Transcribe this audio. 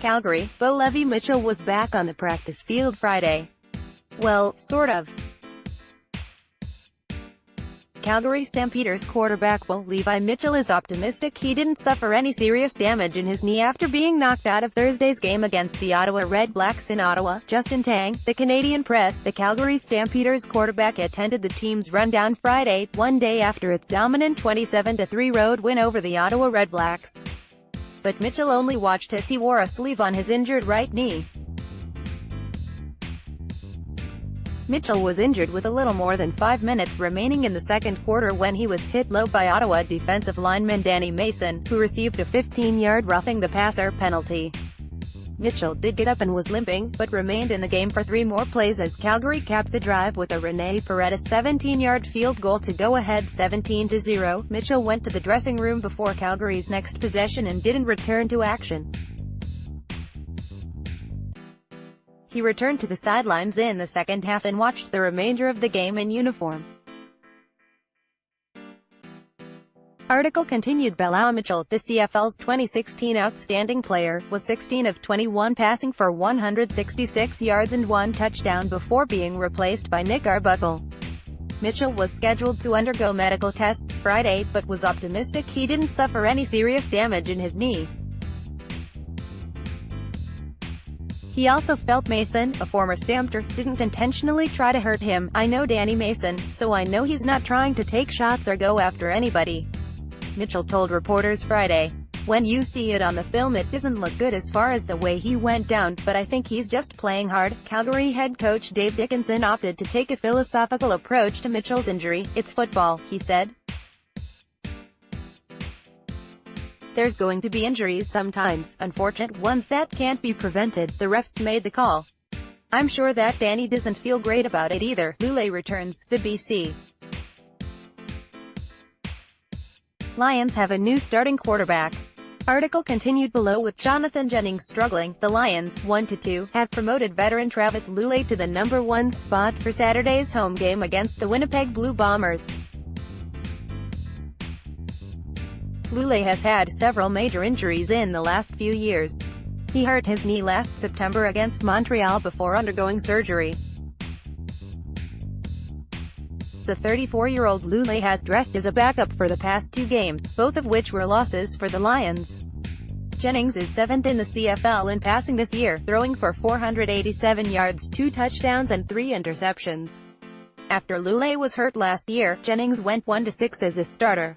Calgary, Levi Mitchell was back on the practice field Friday. Well, sort of. Calgary Stampeders quarterback Levi Mitchell is optimistic he didn't suffer any serious damage in his knee after being knocked out of Thursday's game against the Ottawa Red Blacks in Ottawa. Justin Tang, the Canadian press, the Calgary Stampeders quarterback attended the team's rundown Friday, one day after its dominant 27-3 road win over the Ottawa Red Blacks. But Mitchell only watched as he wore a sleeve on his injured right knee. Mitchell was injured with a little more than 5 minutes remaining in the second quarter when he was hit low by Ottawa defensive lineman Danny Mason, who received a 15-yard roughing the passer penalty. Mitchell did get up and was limping, but remained in the game for 3 more plays as Calgary capped the drive with a Rene Paredes 17-yard field goal to go ahead 17-0. Mitchell went to the dressing room before Calgary's next possession and didn't return to action. He returned to the sidelines in the second half and watched the remainder of the game in uniform. Article continued. Levi Mitchell, the CFL's 2016 Outstanding Player, was 16 of 21 passing for 166 yards and 1 touchdown before being replaced by Nick Arbuckle. Mitchell was scheduled to undergo medical tests Friday, but was optimistic he didn't suffer any serious damage in his knee. He also felt Mason, a former Stampeder, didn't intentionally try to hurt him. "I know Danny Mason, so I know he's not trying to take shots or go after anybody," Mitchell told reporters Friday. "When you see it on the film it doesn't look good as far as the way he went down, but I think he's just playing hard." Calgary head coach Dave Dickenson opted to take a philosophical approach to Mitchell's injury. "It's football," he said. "There's going to be injuries sometimes, unfortunate ones that can't be prevented. The refs made the call. I'm sure that Danny doesn't feel great about it either." Lule returns. The BC Lions have a new starting quarterback. Article continued below with Jonathan Jennings struggling. The Lions, 1-2, have promoted veteran Travis Lule to the number 1 spot for Saturday's home game against the Winnipeg Blue Bombers. Lule has had several major injuries in the last few years. He hurt his knee last September against Montreal before undergoing surgery. The 34-year-old Lule has dressed as a backup for the past 2 games, both of which were losses for the Lions. Jennings is 7th in the CFL in passing this year, throwing for 487 yards, 2 touchdowns and 3 interceptions. After Lule was hurt last year, Jennings went 1-6 as a starter.